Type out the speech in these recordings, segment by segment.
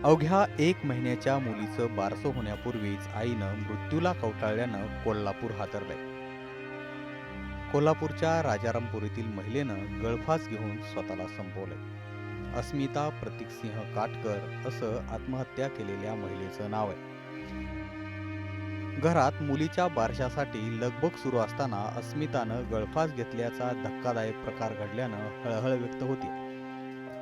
अवघ्या 1 महिन्याच्या मुलीचं बारसं होण्यापूर्वीच आईनं मृत्यूला कवटाळल्यानं कोल्हापूर हादरलंय. कोल्हापूरच्या राजारामपुरीतील महिलेनं गळफास घेऊन स्वतःला संपवलंय. अस्मिता प्रतीकसिंह काटकर असं आत्महत्या केलेल्या महिलेचं नाव आहे. घरात मुलीच्या बारशासाठी लगबग सुरू असताना अस्मितानं गळफास घेतल्याचा धक्कादायक प्रकार घडल्यानं हळहळ व्यक्त होती.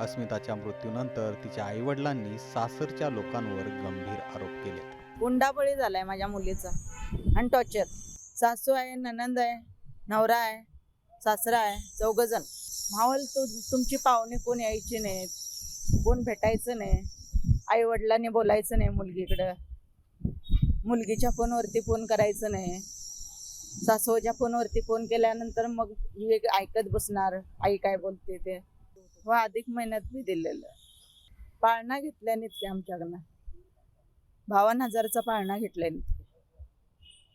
अस्मिताच्या मृत्यूनंतर तिच्या आईवडिलांनी सासरच्या लोकांवर गंभीर आरोप केले. हुंडाबळी झालाय माझ्या मुलीचा आणि टॉर्चर. सासू आहे, ननंद आहे, नवरा आहे, सासरा आहे, 4 जण. मावल तुमची पाहुणे कोण यायची नाहीत, कोण भेटायचं नाही, आई वडिलांनी बोलायचं नाही मुलगीकडं, मुलगीच्या फोनवरती फोन करायचं नाही, सासूच्या फोनवरती फोन केल्यानंतर मग ही ऐकत बसणार आई काय बोलते ते. व अधिक महिन्यात मी दिलेलं पाळणा घेतल्याने ते आमच्याकडनं 52,000चा पाळणा घेतल्याने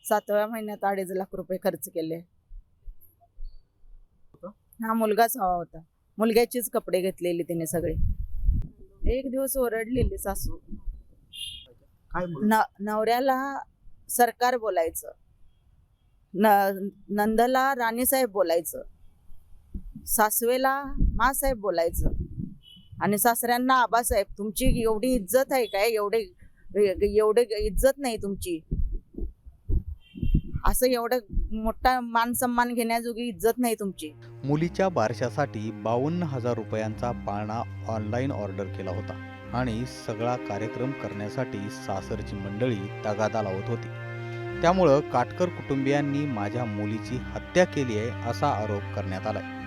7व्या महिन्यात 2.5 लाख रुपये खर्च केले. हा मुलगाच हवा होता. मुलग्याचीच कपडे घेतलेले तिने सगळे. एक दिवस ओरडलेली सासू. नवऱ्याला सरकार बोलायचं, नंदला राणीसाहेब बोलायचं, सासवेला मासाहेब बोलायचं आणि सासऱ्यांना आबासाहेब. तुमची एवढी इज्जत आहे काय? एवढे इज्जत नाही तुमची. असं एवढं मोठा मान सन्मान घेण्याजोगी इज्जत नाही तुमची. मुलीच्या बारशासाठी 52,000 रुपयांचा पाळणा ऑनलाईन ऑर्डर केला होता आणि सगळा कार्यक्रम करण्यासाठी सासरची मंडळी तगादा लावत होती. त्यामुळं काटकर कुटुंबियांनी माझ्या मुलीची हत्या केली आहे असा आरोप करण्यात आलाय.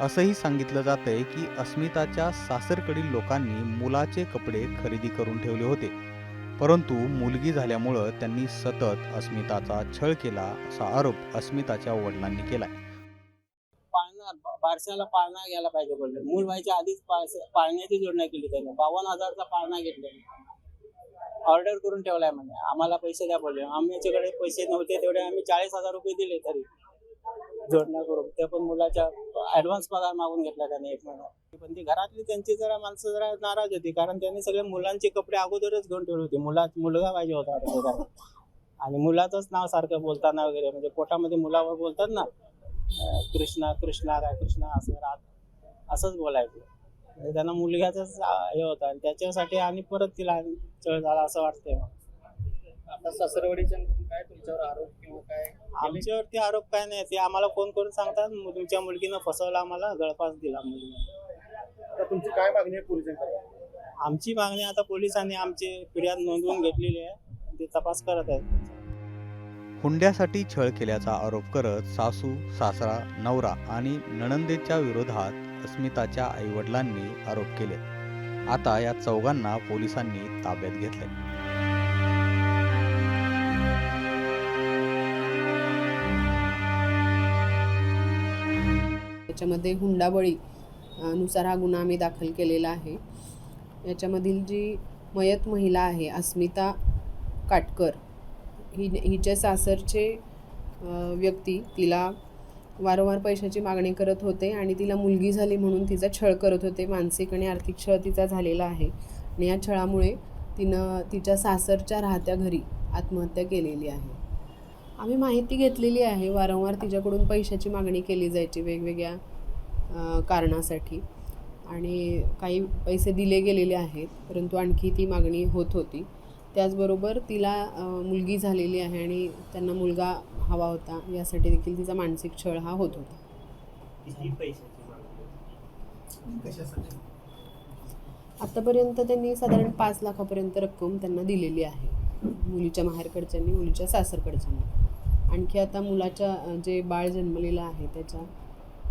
असंही सांगितलं जातंय की अस्मिताच्या सासरकडील लोकांनी मुलाचे कपडे खरेदी करून ठेवले होते, परंतु मुलगी झाल्यामुळं त्यांनी सतत अस्मिताचा छळ केला असा आरोप अस्मिताच्या वडिलांनी केलाय. बारशाला पाळणा घ्यायला पाहिजे बोलले. मूल व्हायच्या आधीच पाळण्याची जोडण्या केली त्याने. 52,000चा पाळणा घेतला, ऑर्डर करून ठेवलाय म्हणे. आम्हाला पैसे द्या बोलले. आमच्याकडे पैसे नव्हते तेवढे आम्ही 40,000 रुपये दिले तरी जोडण्या करून. ते पण मुलाच्या ऍडव्हान्स पगार मागून घेतला त्याने 1 महिना. पण ती घरातली त्यांची माणसं जरा नाराज होती, कारण त्यांनी सगळे मुलांचे कपडे अगोदरच घेऊन ठेवले होते. मुलगा पाहिजे होता आणि मुलाचंच नाव सारखं बोलताना वगैरे, म्हणजे पोटामध्ये मुलावर बोलतात ना, कृष्णा कृष्णा काय कृष्णा असंच बोलायचं. म्हणजे त्यांना मुलग्याचंच हे होतं आणि त्याच्यासाठी आणि परत तिला छळ झाला असं वाटतंय. आता सासरवाडीच्या काय तुमच्यावर आरोप किंवा काय? आमच्यावरती आरोप काय नाही, ते आम्हाला फोन करून सांगतात तुमच्या मुलगीनं फसवलं, आम्हाला गळफास दिला मुलगीनं. आता तुमची काय मागणी आहे पोलिसांकडे? आमची मागणी आता पोलिसांनी आमची फिर्याद नोंदवून घेतलेली आहे, ते तपास करत आहेत. हुंड्यासाठी छळ केल्याचा आरोप करत सासू, सासरा, नवरा आणि नणंदेच्या विरोधात अस्मिताच्या आईवडिलांनी आरोप केले. आता या 4घांना पोलिसांनी ताब्यात घेतले. याच्यामध्ये हुंडाबळी नुसार हा गुन्हा आम्ही दाखल केलेला आहे. याच्यामधील जी मयत महिला आहे अस्मिता काटकर, हिच्या सासरचे व्यक्ती तिला वारंवार पैशाची मागणी करत होते आणि तिला मुलगी झाली म्हणून तिचा छळ करत होते. मानसिक आणि आर्थिक छळ तिचा झालेला आहे आणि या छळामुळे तिनं तिच्या सासरच्या राहत्या घरी आत्महत्या केलेली आहे. आम्ही माहिती घेतलेली आहे, वारंवार तिच्याकडून पैशाची मागणी केली जायची वेगवेगळ्या कारणासाठी आणि काही पैसे दिले गेलेले आहेत, परंतु आणखी ती मागणी होत होती. त्याचबरोबर तिला मुलगी झालेली आहे आणि त्यांना मुलगा हवा होता, यासाठी देखील तिचा मानसिक छळ हा होत होता. आतापर्यंत त्यांनी साधारण 5 लाखापर्यंत रक्कम त्यांना दिलेली आहे, मुलीच्या माहेरकडच्यांनी, मुलीच्या सासरकडच्यांनी. आणखी आता मुलाच्या जे बाळ जन्मलेलं आहे त्याच्या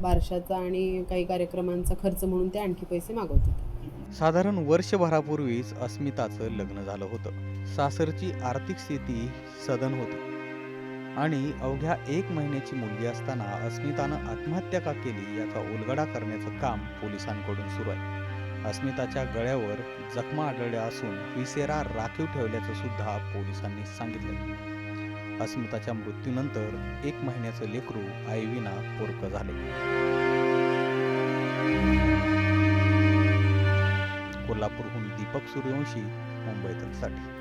बारशाचा आणि काही कार्यक्रमांचा खर्च म्हणून ते आणखी पैसे मागवत होते. साधारण वर्षभरापूर्वीच अस्मिताचं लग्न झालं होतं. सासरची आर्थिक स्थिती सधन होती आणि अवघ्या 1 महिन्याची मुलगी असताना अस्मितानं आत्महत्या का केली याचा उलगडा करण्याचं काम पोलिसांकडून सुरू आहे. अस्मिताच्या गळ्यावर जखमा आढळल्या असून विसेरा राखीव ठेवल्याचं सुद्धा पोलिसांनी सांगितलं. अस्मिताच्या मृत्यूनंतर 1 महिन्याचं लेकरू आईविना पोरकं झाले. कोल्हापूरहून दीपक सूर्यवंशी, मुंबई तकसाठी.